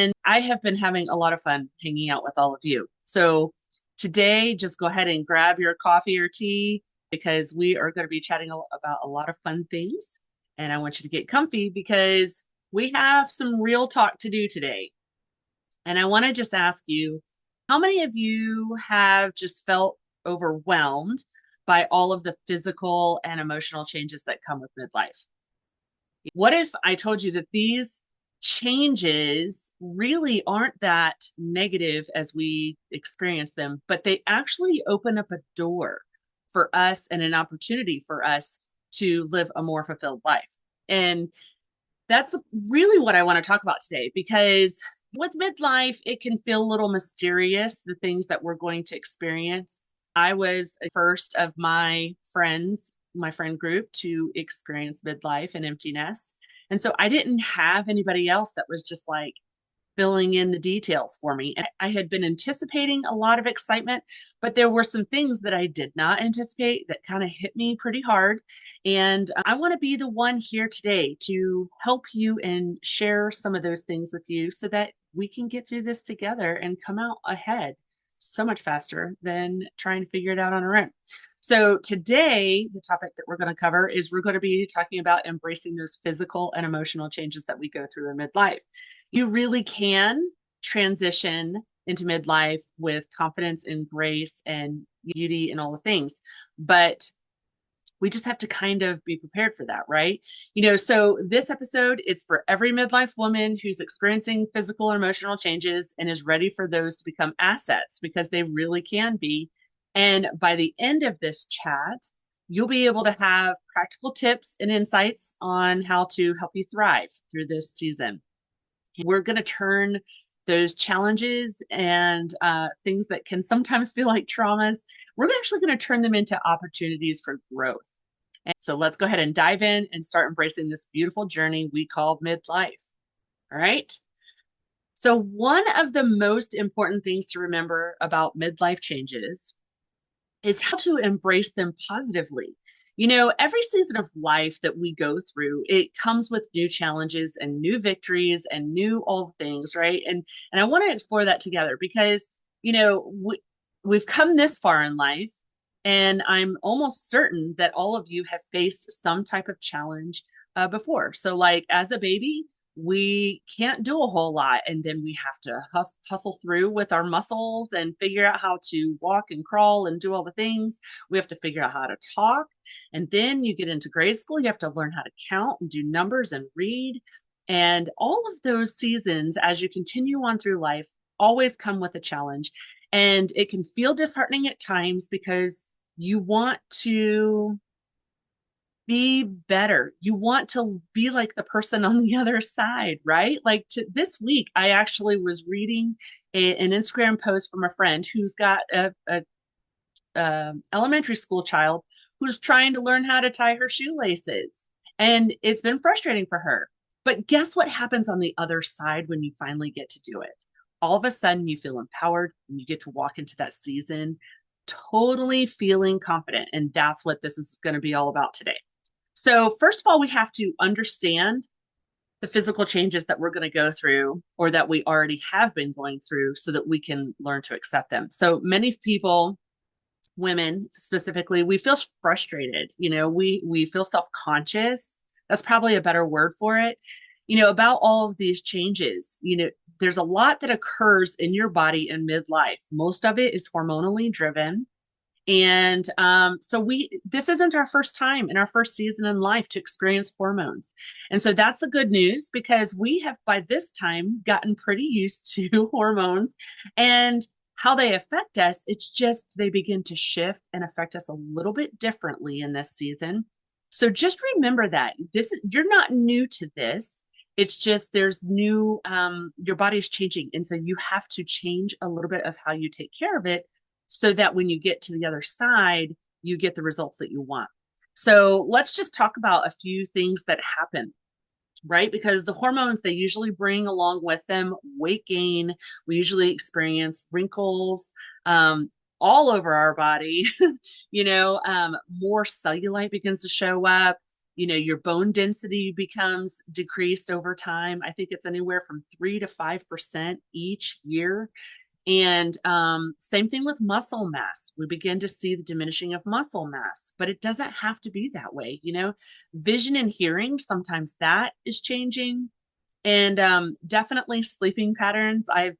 And I have been having a lot of fun hanging out with all of you. So today, just go ahead and grab your coffee or tea because we are going to be chatting about a lot of fun things. And I want you to get comfy because we have some real talk to do today. And I want to just ask you, how many of you have just felt overwhelmed by all of the physical and emotional changes that come with midlife? What if I told you that these changes really aren't that negative as we experience them, but they actually open up a door for us and an opportunity for us to live a more fulfilled life? And that's really what I want to talk about today because with midlife, it can feel a little mysterious, the things that we're going to experience. I was the first of my friends, my friend group, to experience midlife and empty nest. And so I didn't have anybody else that was just like filling in the details for me. And I had been anticipating a lot of excitement, but there were some things that I did not anticipate that kind of hit me pretty hard. And I want to be the one here today to help you and share some of those things with you so that we can get through this together and come out ahead so much faster than trying to figure it out on our own. So today, the topic that we're going to cover is we're going to be talking about embracing those physical and emotional changes that we go through in midlife. You really can transition into midlife with confidence and grace and beauty and all the things. But we just have to kind of be prepared for that, right? So this episode, it's for every midlife woman who's experiencing physical and emotional changes and is ready for those to become assets because they really can be. And by the end of this chat, you'll be able to have practical tips and insights on how to help you thrive through this season. We're going to turn those challenges and things that can sometimes feel like traumas, we're actually going to turn them into opportunities for growth. And so let's go ahead and dive in and start embracing this beautiful journey we call midlife. All right. So, one of the most important things to remember about midlife changes is how to embrace them positively. Every season of life that we go through, it comes with new challenges and new victories and new all things, right? And I want to explore that together because, we've come this far in life, and I'm almost certain that all of you have faced some type of challenge before. So, like as a baby, we can't do a whole lot, and then we have to hustle through with our muscles and figure out how to walk and crawl and do all the things. We have to figure out how to talk, and then you get into grade school, you have to learn how to count and do numbers and read. And all of those seasons, as you continue on through life, always come with a challenge, and it can feel disheartening at times because you want to be better. You want to be like the person on the other side, right? Like this week, I actually was reading an Instagram post from a friend who's got a elementary school child who's trying to learn how to tie her shoelaces. And it's been frustrating for her. But guess what happens on the other side when you finally get to do it? All of a sudden, you feel empowered and you get to walk into that season totally feeling confident. And that's what this is going to be all about today. So, first of all, we have to understand the physical changes that we're going to go through or that we already have been going through so that we can learn to accept them. So, many people, women specifically, we feel frustrated. We feel self-conscious. That's probably a better word for it. About all of these changes. There's a lot that occurs in your body in midlife. Most of it is hormonally driven. And so this isn't our first time in our first season in life to experience hormones. And so that's the good news because we have by this time gotten pretty used to hormones and how they affect us. It's just they begin to shift and affect us a little bit differently in this season. So just remember that you're not new to this. It's just there's new, your body's changing. And so you have to change a little bit of how you take care of it so that when you get to the other side, you get the results that you want. So let's just talk about a few things that happen, right? Because the hormones, they usually bring along with them weight gain. We usually experience wrinkles all over our body. More cellulite begins to show up. Your bone density becomes decreased over time. I think it's anywhere from 3 to 5% each year. And same thing with muscle mass. We begin to see the diminishing of muscle mass, but it doesn't have to be that way. Vision and hearing, sometimes that is changing. And definitely sleeping patterns. I've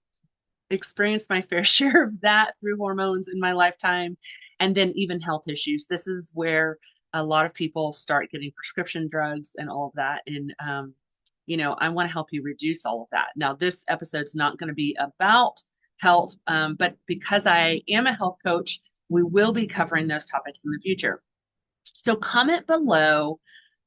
experienced my fair share of that through hormones in my lifetime. And then even health issues. This is where a lot of people start getting prescription drugs and all of that. And, I want to help you reduce all of that. Now, this episode's not going to be about health, but because I am a health coach, we will be covering those topics in the future. So comment below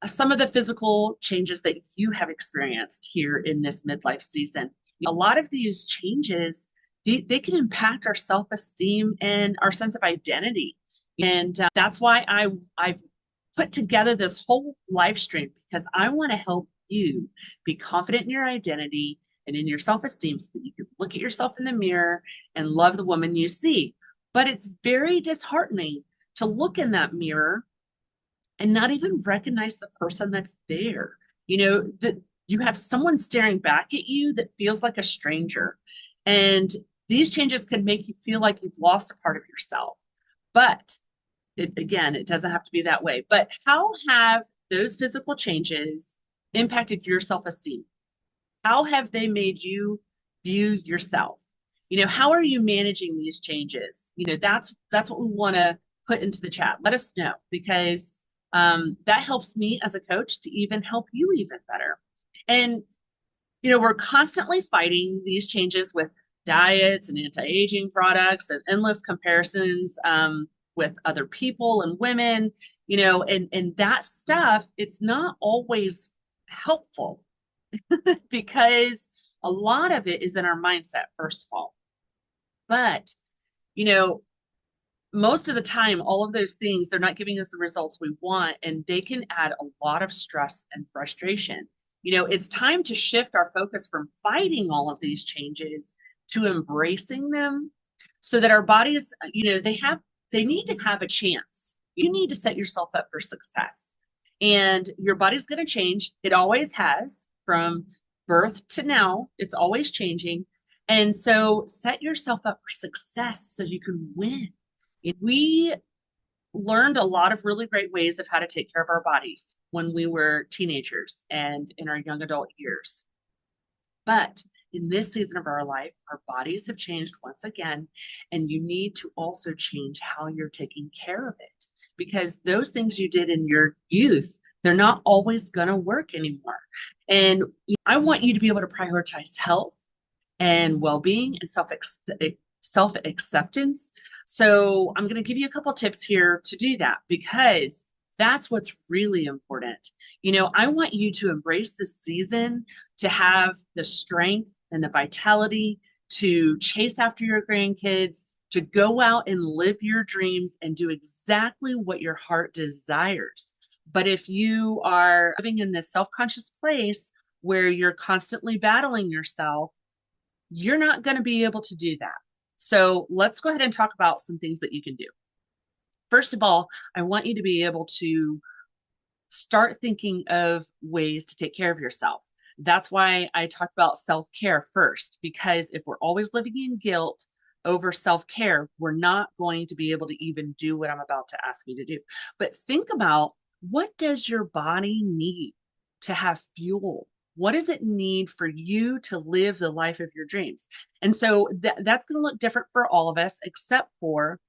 some of the physical changes that you have experienced here in this midlife season. A lot of these changes, they can impact our self-esteem and our sense of identity. And that's why I've put together this whole live stream, because I want to help you be confident in your identity and in your self-esteem so that you can look at yourself in the mirror and love the woman you see. But it's very disheartening to look in that mirror and not even recognize the person that's there. That you have someone staring back at you that feels like a stranger. And these changes can make you feel like you've lost a part of yourself. But it doesn't have to be that way. But how have those physical changes impacted your self-esteem? How have they made you view yourself? How are you managing these changes? That's what we want to put into the chat. Let us know, because that helps me as a coach to even help you even better. And, we're constantly fighting these changes with diets and anti-aging products and endless comparisons with other people and women, and that stuff, it's not always helpful because a lot of it is in our mindset, first of all. But, most of the time, all of those things, they're not giving us the results we want, and they can add a lot of stress and frustration. It's time to shift our focus from fighting all of these changes to embracing them, so that our bodies, they need to have a chance. You need to set yourself up for success. And your body's going to change. It always has, from birth to now. It's always changing. And so set yourself up for success so you can win. We learned a lot of really great ways of how to take care of our bodies when we were teenagers and in our young adult years. But in this season of our life, our bodies have changed once again, and you need to also change how you're taking care of it, because those things you did in your youth, they're not always going to work anymore. And I want you to be able to prioritize health and well-being and self-acceptance. So I'm going to give you a couple tips here to do that, because that's what's really important. I want you to embrace this season, to have the strength and the vitality to chase after your grandkids, to go out and live your dreams and do exactly what your heart desires. But if you are living in this self-conscious place where you're constantly battling yourself, you're not going to be able to do that. So let's go ahead and talk about some things that you can do. First of all, I want you to be able to start thinking of ways to take care of yourself. That's why I talked about self-care first, because if we're always living in guilt over self-care, we're not going to be able to even do what I'm about to ask you to do. But think about, what does your body need to have fuel? What does it need for you to live the life of your dreams? And so that's going to look different for all of us, except for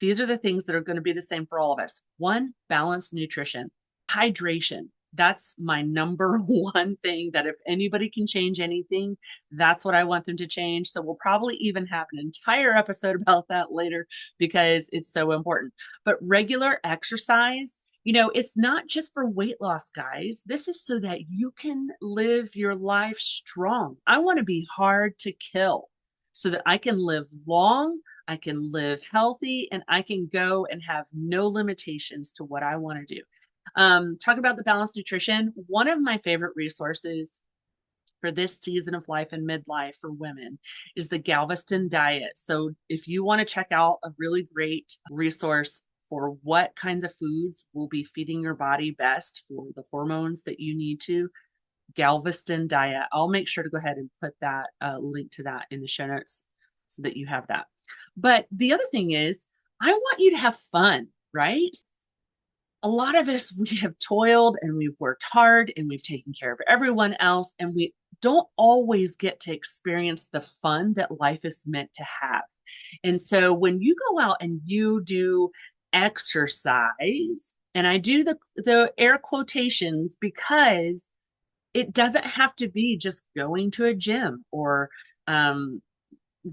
these are the things that are going to be the same for all of us. One, balanced nutrition, hydration. That's my number one thing, that if anybody can change anything, that's what I want them to change. So we'll probably even have an entire episode about that later, because it's so important. But regular exercise, it's not just for weight loss, guys. This is so that you can live your life strong. I want to be hard to kill so that I can live long, I can live healthy, and I can go and have no limitations to what I want to do. Talk about the balanced nutrition. One of my favorite resources for this season of life and midlife for women is the Galveston diet. So if you want to check out a really great resource for what kinds of foods will be feeding your body best for the hormones that you need to. Galveston diet. I'll make sure to go ahead and put that link to that in the show notes so that you have that. But the other thing is, I want you to have fun, right? A lot of us, we have toiled and we've worked hard and we've taken care of everyone else, and we don't always get to experience the fun that life is meant to have. And so when you go out and you do exercise, and I do the air quotations because it doesn't have to be just going to a gym or um,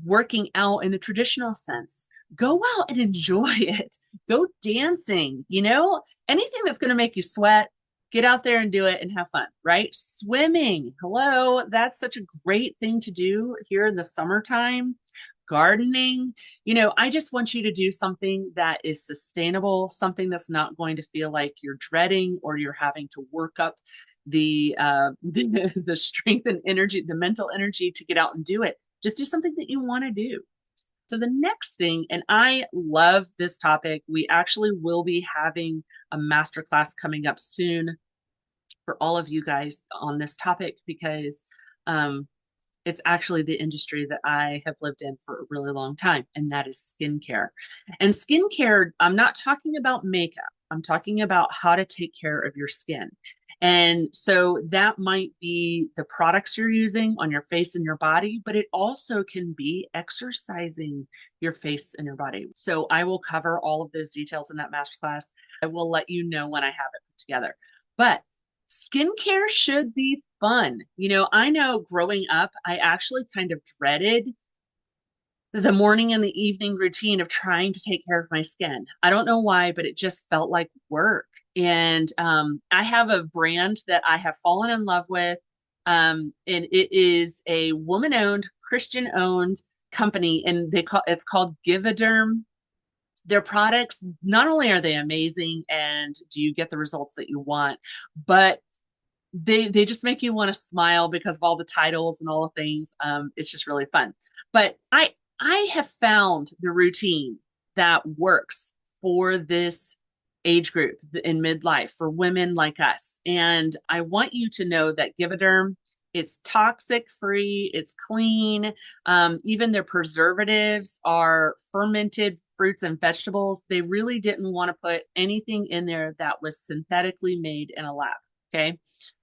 working out in the traditional sense. Go out and enjoy it. Go dancing, anything that's going to make you sweat, get out there and do it and have fun, right? Swimming. Hello. That's such a great thing to do here in the summertime. Gardening. I just want you to do something that is sustainable, something that's not going to feel like you're dreading or you're having to work up the strength and energy, the mental energy to get out and do it. Just do something that you want to do. So the next thing, and I love this topic, we actually will be having a masterclass coming up soon for all of you guys on this topic because it's actually the industry that I have lived in for a really long time, and that is skincare. And skincare, I'm not talking about makeup. I'm talking about how to take care of your skin. And so that might be the products you're using on your face and your body, but it also can be exercising your face and your body. So I will cover all of those details in that masterclass. I will let you know when I have it put together. But skincare should be fun. I know growing up, I actually kind of dreaded the morning and the evening routine of trying to take care of my skin. I don't know why, but it just felt like work. And I have a brand that I have fallen in love with. And it is a woman-owned, Christian-owned company, and it's called Givaderm. Their products, not only are they amazing and do you get the results that you want, but they just make you want to smile because of all the titles and all the things. It's just really fun. But I have found the routine that works for this age group in midlife for women like us. And I want you to know that Givaderm, it's toxic free, it's clean. Even their preservatives are fermented fruits and vegetables. They really didn't want to put anything in there that was synthetically made in a lab. Okay.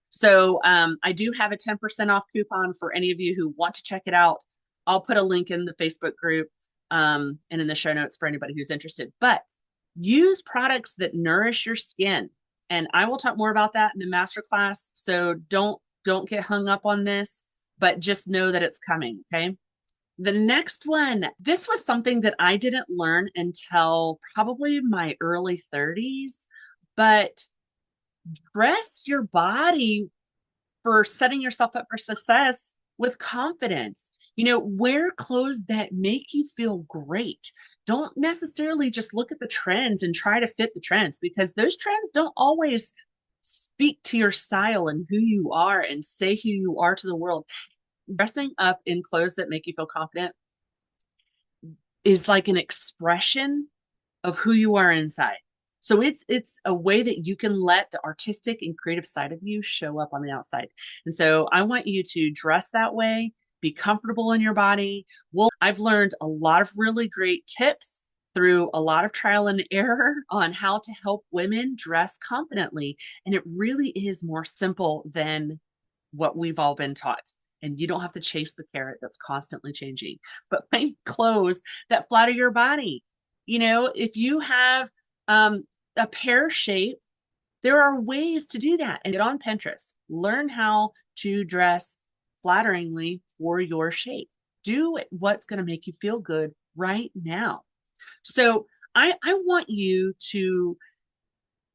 So I do have a 10% off coupon for any of you who want to check it out. I'll put a link in the Facebook group and in the show notes for anybody who's interested. But use products that nourish your skin. And I will talk more about that in the masterclass. So don't get hung up on this, but just know that it's coming. Okay. The next one, this was something that I didn't learn until probably my early 30s, but dress your body for setting yourself up for success with confidence. Wear clothes that make you feel great. Don't necessarily just look at the trends and try to fit the trends, because those trends don't always speak to your style and who you are and say who you are to the world. Dressing up in clothes that make you feel confident is like an expression of who you are inside. So it's a way that you can let the artistic and creative side of you show up on the outside. And so I want you to dress that way, be comfortable in your body. I've learned a lot of really great tips through a lot of trial and error on how to help women dress confidently. And it really is more simple than what we've all been taught. And you don't have to chase the carrot that's constantly changing, but find clothes that flatter your body. If you have a pear shape, there are ways to do that. And get on Pinterest. Learn how to dress flatteringly for your shape. Do what's going to make you feel good right now. So I want you to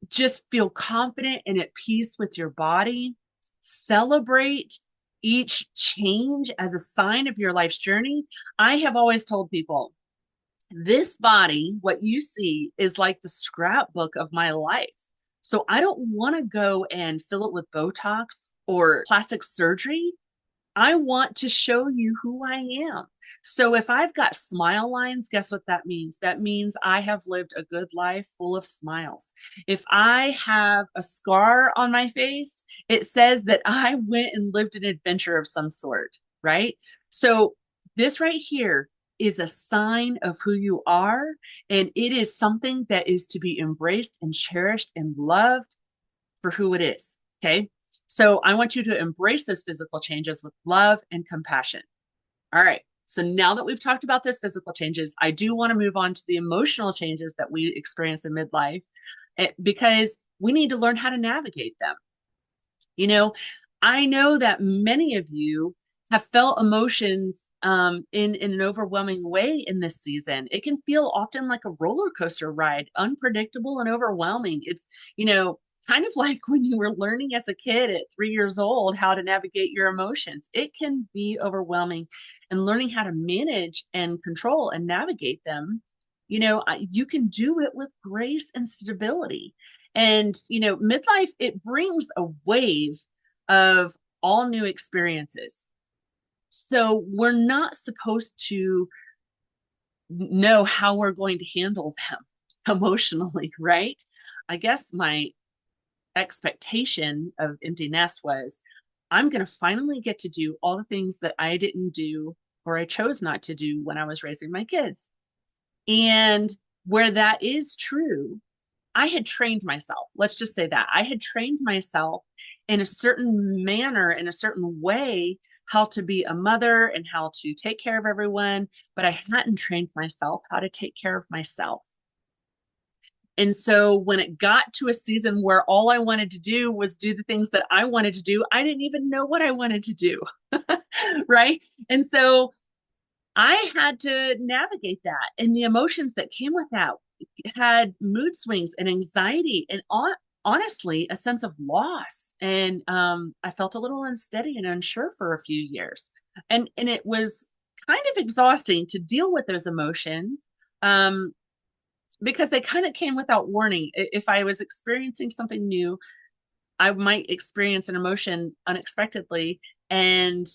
just feel confident and at peace with your body. Celebrate each change as a sign of your life's journey. I have always told people, this body, what you see, is like the scrapbook of my life. So I don't want to go and fill it with Botox or plastic surgery. I want to show you who I am. So if I've got smile lines, guess what that means? That means I have lived a good life full of smiles. If I have a scar on my face, it says that I went and lived an adventure of some sort, right? So this right here is a sign of who you are, and it is something that is to be embraced and cherished and loved for who it is. Okay. So I want you to embrace those physical changes with love and compassion. All right. So now that we've talked about those physical changes, I do want to move on to the emotional changes that we experience in midlife because we need to learn how to navigate them. You know, I know that many of you have felt emotions in an overwhelming way in this season. It can feel often like a roller coaster ride, unpredictable and overwhelming. It's, you know, kind of like when you were learning as a kid at 3 years old how to navigate your emotions. It can be overwhelming, and learning how to manage and control and navigate them, you can do it with grace and stability. And, midlife, it brings a wave of all new experiences. So we're not supposed to know how we're going to handle them emotionally, right? I guess my expectation of empty nest was I'm going to finally get to do all the things that I didn't do or I chose not to do when I was raising my kids. And where that is true, I had trained myself. Let's just say that I had trained myself in a certain manner, in a certain way, how to be a mother and how to take care of everyone. But I hadn't trained myself how to take care of myself. And so when it got to a season where all I wanted to do was do the things that I wanted to do, I didn't even know what I wanted to do. Right. And so I had to navigate that. And the emotions that came with that had mood swings and anxiety and honestly a sense of loss. And I felt a little unsteady and unsure for a few years. And it was kind of exhausting to deal with those emotions. Because they kind of came without warning. If I was experiencing something new, I might experience an emotion unexpectedly. And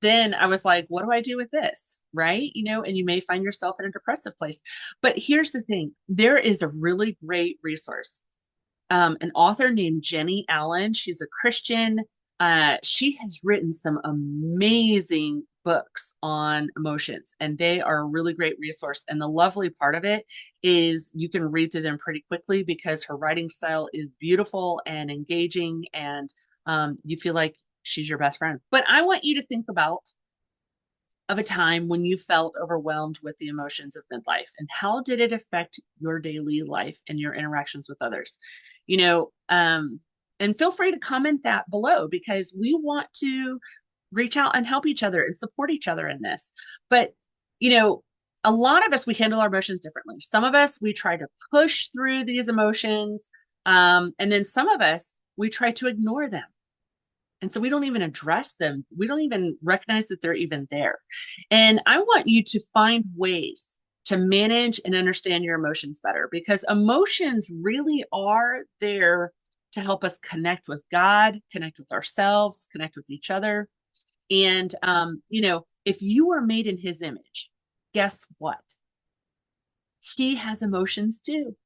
then I was like, what do I do with this? Right. And you may find yourself in a depressive place. But here's the thing, there is a really great resource. An author named Jenny Allen. She's a Christian. She has written some amazing books on emotions, and they are a really great resource. And the lovely part of it is you can read through them pretty quickly because her writing style is beautiful and engaging, and you feel like she's your best friend. But I want you to think about of a time when you felt overwhelmed with the emotions of midlife, and how did it affect your daily life and your interactions with others? you know um and feel free to comment that below because we want to reach out and help each other and support each other in this. But you know a lot of us, we handle our emotions differently. Some of us, we try to push through these emotions, and then some of us, we try to ignore them, and so we don't even address them. We don't even recognize that they're even there. And I want you to find ways to manage and understand your emotions better, because emotions really are there to help us connect with God, connect with ourselves, connect with each other. And, if you are made in his image, guess what? He has emotions too.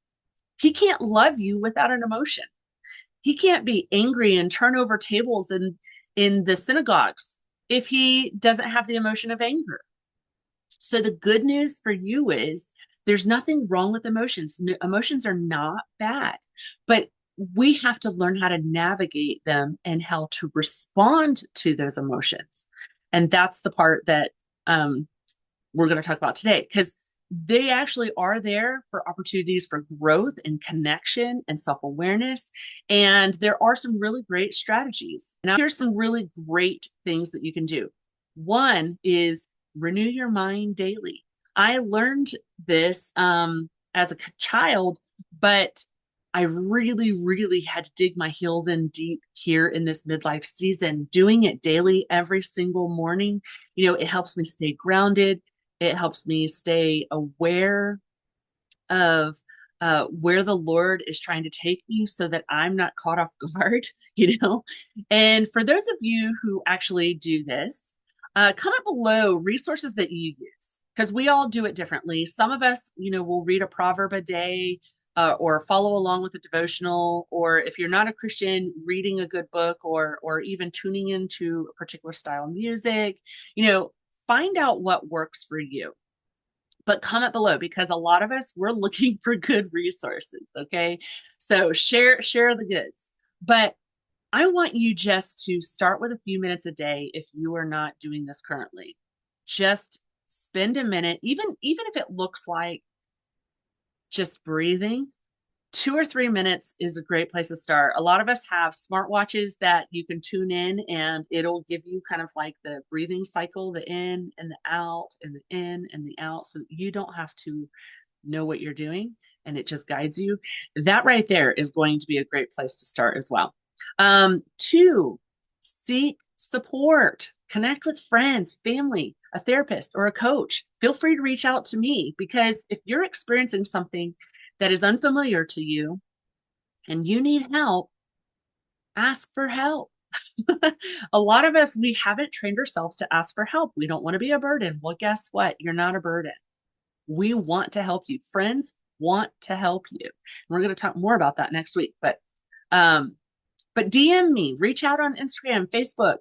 He can't love you without an emotion. He can't be angry and turn over tables in the synagogues if he doesn't have the emotion of anger. So the good news for you is there's nothing wrong with emotions. Emotions are not bad, but we have to learn how to navigate them and how to respond to those emotions. And that's the part that we're going to talk about today, because they actually are there for opportunities for growth and connection and self-awareness. And there are some really great strategies. Now, here's some really great things that you can do. One is renew your mind daily. I learned this as a child, but I really, really had to dig my heels in deep here in this midlife season. Doing it daily every single morning, it helps me stay grounded. It helps me stay aware of where the Lord is trying to take me so that I'm not caught off guard, you know? And for those of you who actually do this, comment below resources that you use because we all do it differently. Some of us, will read a proverb a day or follow along with a devotional, or if you're not a Christian, reading a good book or even tuning into a particular style of music, find out what works for you, but comment below because a lot of us we're looking for good resources. Okay, so share the goods, but I want you just to start with a few minutes a day. If you are not doing this currently, just spend a minute, even if it looks like just breathing. 2 or 3 minutes is a great place to start. A lot of us have smartwatches that you can tune in and it'll give you kind of like the breathing cycle, the in and the out and the in and the out, so that you don't have to know what you're doing and it just guides you. That right there is going to be a great place to start as well. Two, seek support, connect with friends, family, a therapist, or a coach. Feel free to reach out to me because if you're experiencing something that is unfamiliar to you and you need help, ask for help. A lot of us, we haven't trained ourselves to ask for help. We don't want to be a burden. Well, guess what? You're not a burden. We want to help you. Friends want to help you. We're going to talk more about that next week. But DM me, reach out on Instagram, Facebook,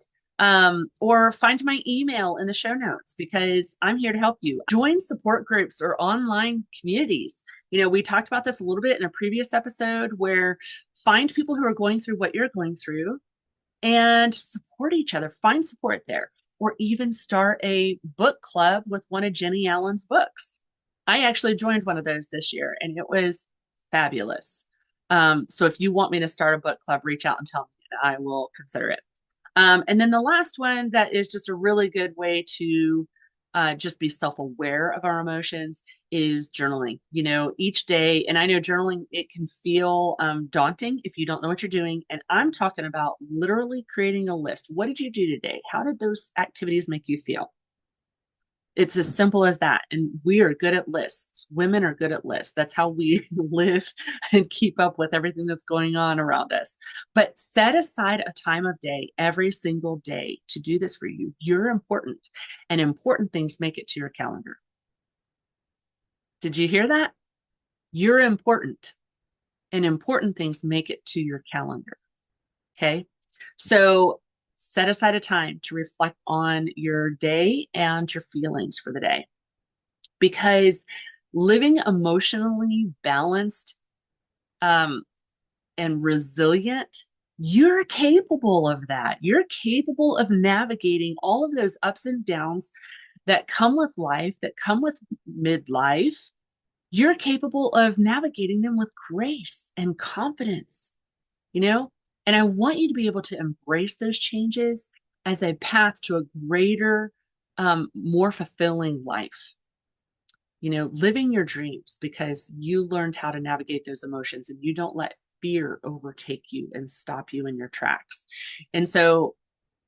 or find my email in the show notes because I'm here to help you. Join support groups or online communities. We talked about this a little bit in a previous episode where find people who are going through what you're going through and support each other. Find support there, or even start a book club with one of Jenny Allen's books. I actually joined one of those this year and it was fabulous. So if you want me to start a book club, reach out and tell me and I will consider it. And then the last one that is just a really good way to just be self-aware of our emotions is journaling. Each day, and I know journaling, it can feel daunting if you don't know what you're doing. And I'm talking about literally creating a list. What did you do today? How did those activities make you feel? It's as simple as that. And we are good at lists. Women are good at lists. That's how we live and keep up with everything that's going on around us. But set aside a time of day every single day to do this for you. You're important, and important things make it to your calendar. Did you hear that? You're important, and important things make it to your calendar. Okay. So set aside a time to reflect on your day and your feelings for the day, because living emotionally balanced and resilient, you're capable of that. You're capable of navigating all of those ups and downs that come with life, that come with midlife. You're capable of navigating them with grace and confidence, you know? And I want you to be able to embrace those changes as a path to a greater, more fulfilling life. Living your dreams because you learned how to navigate those emotions and you don't let fear overtake you and stop you in your tracks. And so,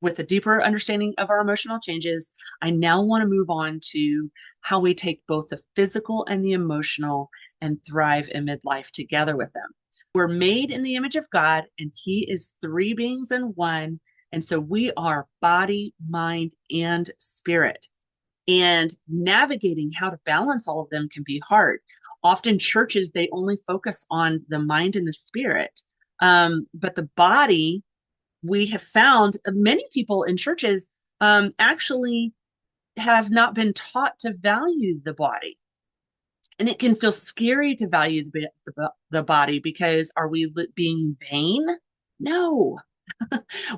with a deeper understanding of our emotional changes, I now want to move on to how we take both the physical and the emotional and thrive in midlife together with them. We're made in the image of God, and He is three beings in one. And so we are body, mind, and spirit. And navigating how to balance all of them can be hard. Often churches, they only focus on the mind and the spirit. But the body, we have found many people in churches actually have not been taught to value the body. And it can feel scary to value the body because are we being vain? No.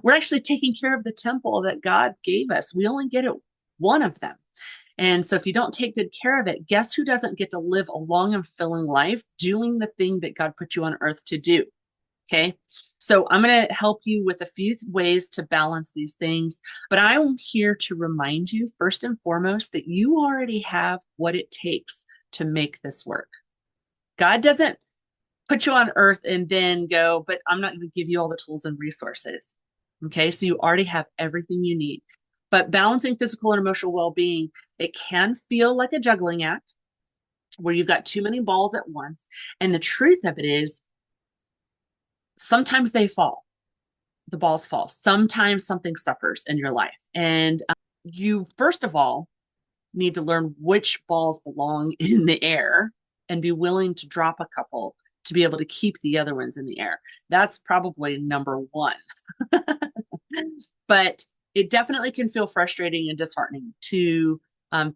We're actually taking care of the temple that God gave us. We only get it one of them. And so if you don't take good care of it, guess who doesn't get to live a long and fulfilling life doing the thing that God put you on earth to do? Okay. So I'm going to help you with a few ways to balance these things, but I'm here to remind you first and foremost that you already have what it takes to make this work. God doesn't put you on earth and then go, but I'm not going to give you all the tools and resources. Okay. So you already have everything you need. But balancing physical and emotional well-being, it can feel like a juggling act. where you've got too many balls at once. And the truth of it is, sometimes they fall, the balls fall. Sometimes something suffers in your life. And you, first of all, need to learn which balls belong in the air and be willing to drop a couple to be able to keep the other ones in the air. That's probably number one. But it definitely can feel frustrating and disheartening to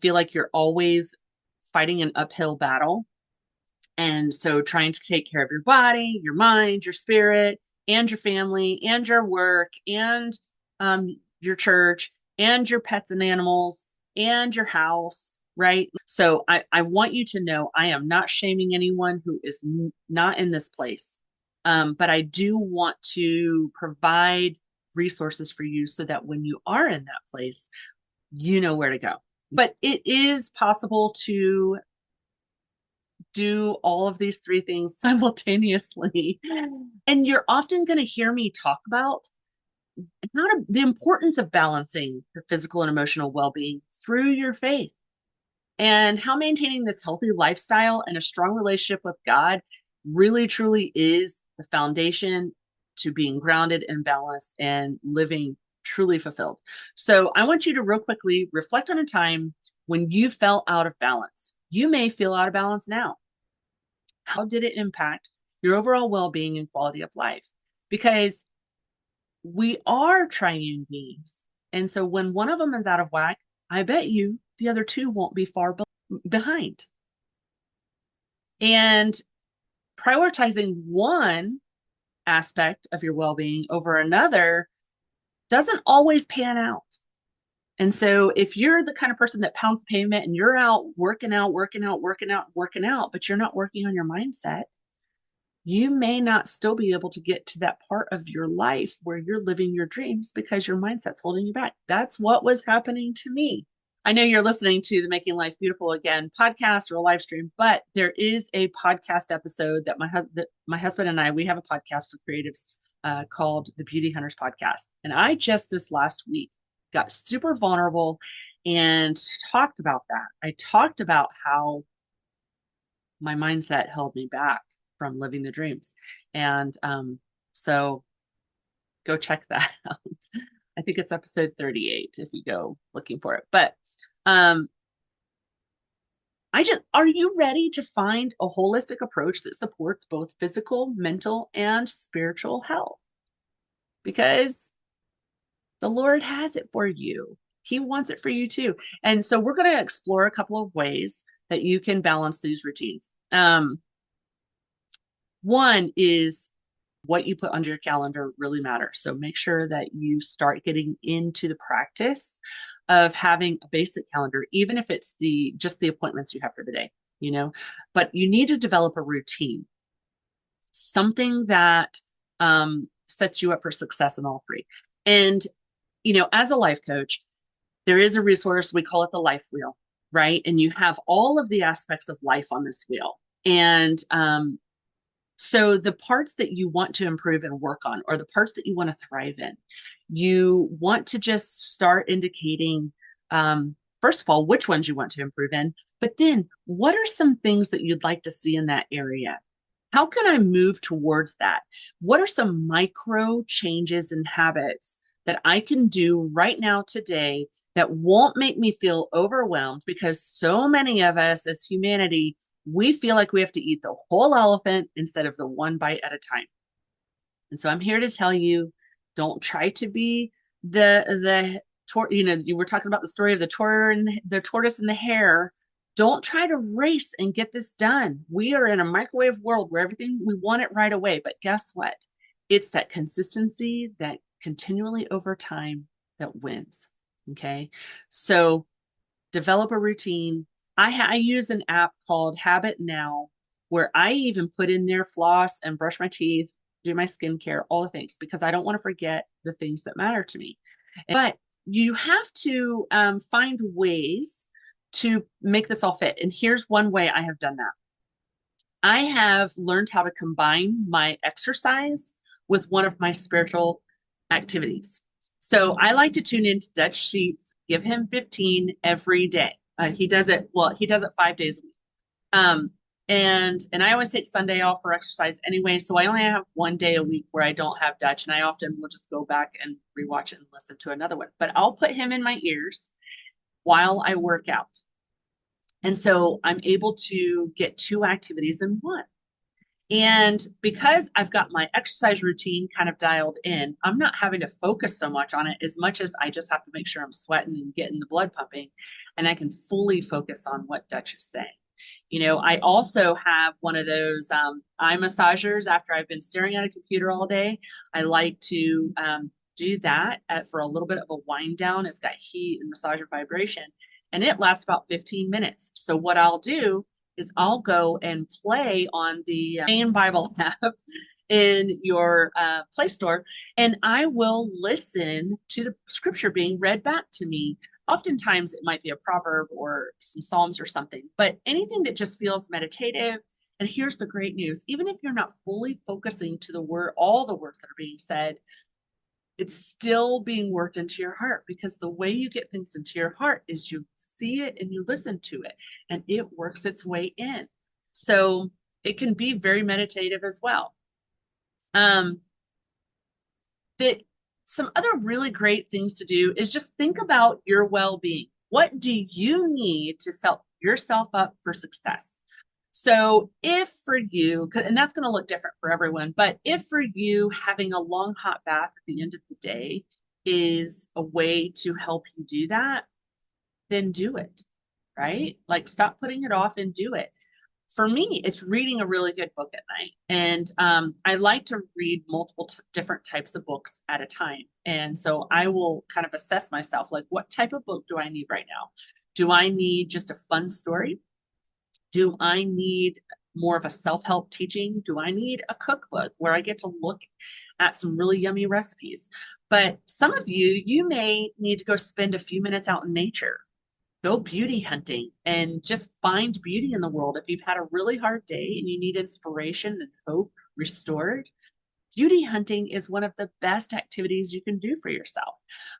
feel like you're always fighting an uphill battle. And so trying to take care of your body, your mind, your spirit, and your family, and your work, and your church, and your pets and animals, and your house, right? So I want you to know I am not shaming anyone who is not in this place. But I do want to provide resources for you so that when you are in that place, you know where to go. But it is possible to do all of these three things simultaneously. And you're often going to hear me talk about the importance of balancing the physical and emotional well-being through your faith, and how maintaining this healthy lifestyle and a strong relationship with God really truly is the foundation to being grounded and balanced and living truly fulfilled. So I want you to real quickly reflect on a time when you felt out of balance. You may feel out of balance now. How did it impact your overall well-being and quality of life? Because we are triune beings. And so when one of them is out of whack, I bet you the other two won't be far behind. And prioritizing one aspect of your well-being over another doesn't always pan out. And so if you're the kind of person that pounds the pavement and you're out, working out, but you're not working on your mindset, you may not still be able to get to that part of your life where you're living your dreams because your mindset's holding you back. That's what was happening to me. I know you're listening to the Making Life Beautiful Again podcast or a live stream, but there is a podcast episode that my husband and I, we have a podcast for creatives called the Beauty Hunters Podcast. And I just this last week got super vulnerable and talked about that. I talked about how my mindset held me back from living the dreams. And so go check that out. I think it's episode 38 if you go looking for it. But are you ready to find a holistic approach that supports both physical, mental, and spiritual health? Because the Lord has it for you. He wants it for you too. And so we're going to explore a couple of ways that you can balance these routines. One is what you put on your calendar really matters. So make sure that you start getting into the practice of having a basic calendar, even if it's just the appointments you have for the day, but you need to develop a routine, something that sets you up for success in all three. And, as a life coach, there is a resource, we call it the life wheel, right? And you have all of the aspects of life on this wheel. And so the parts that you want to improve and work on, or the parts that you want to thrive in, you want to just start indicating, first of all, which ones you want to improve in, but then what are some things that you'd like to see in that area? How can I move towards that? What are some micro changes and habits that I can do right now today that won't make me feel overwhelmed? Because so many of us as humanity, we feel like we have to eat the whole elephant instead of the one bite at a time. And so I'm here to tell you, don't try to be you were talking about the story of the tortoise and the hare. Don't try to race and get this done. We are in a microwave world where everything, we want it right away. But guess what? It's that consistency that continually over time that wins. Okay. So develop a routine. I use an app called Habit Now, where I even put in there floss and brush my teeth, do my skincare, all the things, because I don't want to forget the things that matter to me. But you have to find ways to make this all fit. And here's one way I have done that. I have learned how to combine my exercise with one of my spiritual activities. So I like to tune into Dutch Sheets, give him 15 every day. He does it 5 days a week. Um, and I always take Sunday off for exercise anyway, so I only have one day a week where I don't have Dutch, and I often will just go back and rewatch it and listen to another one. But I'll put him in my ears while I work out. And so I'm able to get two activities in one. And because I've got my exercise routine kind of dialed in, I'm not having to focus so much on it as much as I just have to make sure I'm sweating and getting the blood pumping, and I can fully focus on what Dutch is saying. I also have one of those eye massagers after I've been staring at a computer all day. I like to do that for a little bit of a wind down. It's got heat and massage and vibration, and it lasts about 15 minutes. So what I'll do is I'll go and play on the main Bible app in your Play Store, and I will listen to the scripture being read back to me. Oftentimes, it might be a proverb or some Psalms or something, but anything that just feels meditative. And here's the great news: even if you're not fully focusing to the word, all the words that are being said, it's still being worked into your heart, because the way you get things into your heart is you see it and you listen to it, and it works its way in. So it can be very meditative as well. Um, that some other really great things to do is just think about your well-being. What do you need to set yourself up for success? So if for you, and that's going to look different for everyone, but if for you having a long hot bath at the end of the day is a way to help you do that, then do it, right? Like, stop putting it off and do it. For me, it's reading a really good book at night. And I like to read multiple different types of books at a time. And so I will kind of assess myself, like, what type of book do I need right now? Do I need just a fun story? Do I need more of a self-help teaching? Do I need a cookbook where I get to look at some really yummy recipes? But some of you may need to go spend a few minutes out in nature. Go beauty hunting and just find beauty in the world. If you've had a really hard day and you need inspiration and hope restored, beauty hunting is one of the best activities you can do for yourself.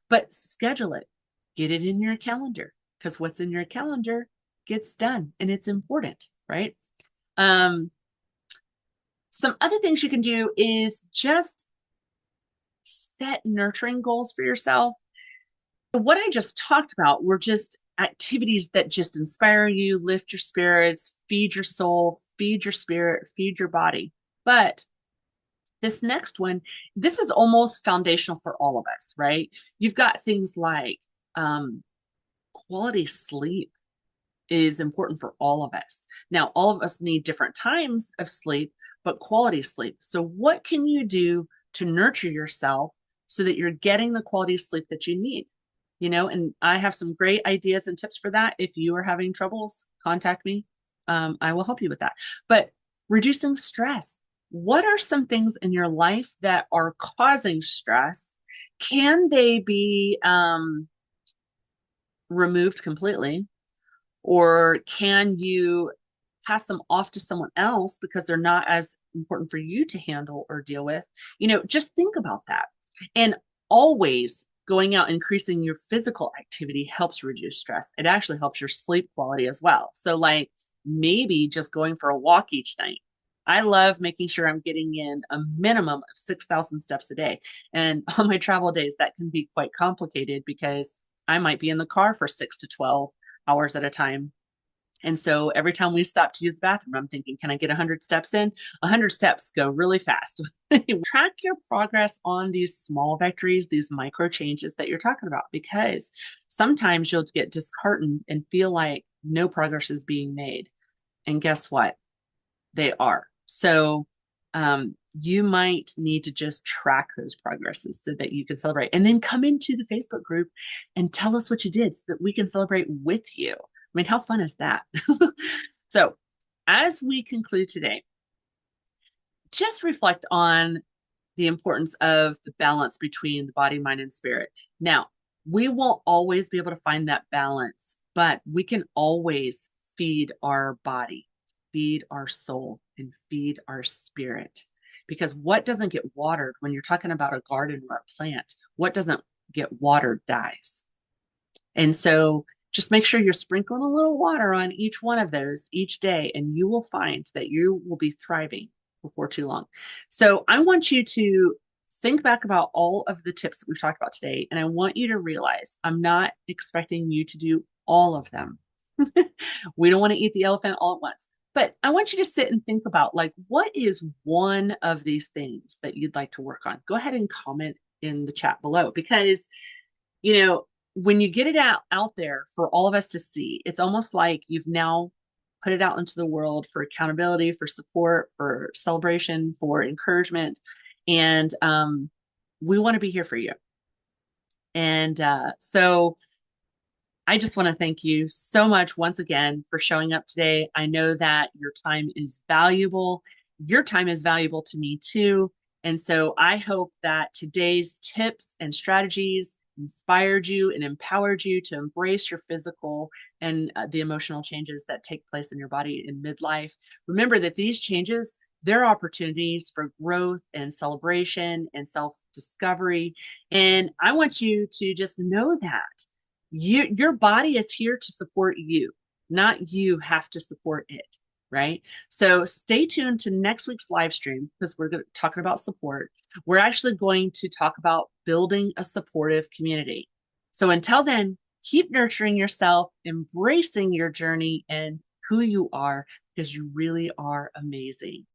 But schedule it, get it in your calendar, because what's in your calendar gets done, and it's important, right? Um, some other things you can do is just set nurturing goals for yourself. What I just talked about were just activities that just inspire you, lift your spirits, feed your soul, feed your spirit, feed your body. But this next one, this is almost foundational for all of us, right? You've got things like quality sleep is important for all of us. Now, all of us need different times of sleep, but quality sleep. So what can you do to nurture yourself so that you're getting the quality of sleep that you need? And I have some great ideas and tips for that. If you are having troubles, contact me. I will help you with that. But reducing stress. What are some things in your life that are causing stress? Can they be removed completely? Or can you pass them off to someone else because they're not as important for you to handle or deal with? Just think about that. And always going out, increasing your physical activity helps reduce stress. It actually helps your sleep quality as well. So, like, maybe just going for a walk each night. I love making sure I'm getting in a minimum of 6,000 steps a day. And on my travel days, that can be quite complicated because I might be in the car for 6 to 12 hours at a time. And so every time we stop to use the bathroom, I'm thinking, can I get 100 steps in? 100 steps go really fast. Track your progress on these small victories, these micro changes that you're talking about, because sometimes you'll get disheartened and feel like no progress is being made. And guess what? They are. So you might need to just track those progresses so that you can celebrate, and then come into the Facebook group and tell us what you did so that we can celebrate with you. I mean, how fun is that? So as we conclude today, just reflect on the importance of the balance between the body, mind, and spirit. Now, we won't always be able to find that balance, but we can always feed our body, feed our soul, and feed our spirit. Because what doesn't get watered, when you're talking about a garden or a plant, what doesn't get watered dies. And so Just make sure you're sprinkling a little water on each one of those each day, and you will find that you will be thriving before too long. So I want you to think back about all of the tips that we've talked about today, and I want you to realize I'm not expecting you to do all of them. We don't want to eat the elephant all at once. But I want you to sit and think about, like, what is one of these things that you'd like to work on? Go ahead and comment in the chat below, because you know, when you get it out there for all of us to see, it's almost like you've now put it out into the world for accountability, for support, for celebration, for encouragement. And we want to be here for you. And so I just want to thank you so much once again for showing up today. I know that your time is valuable. Your time is valuable to me too. And so I hope that today's tips and strategies inspired you and empowered you to embrace your physical and the emotional changes that take place in your body in midlife. Remember that these changes, they're opportunities for growth and celebration and self-discovery. And I want you to just know that your body is here to support you, not you have to support it, right? So stay tuned to next week's live stream, because we're talking about support. We're actually going to talk about building a supportive community. So until then, keep nurturing yourself, embracing your journey and who you are, because you really are amazing.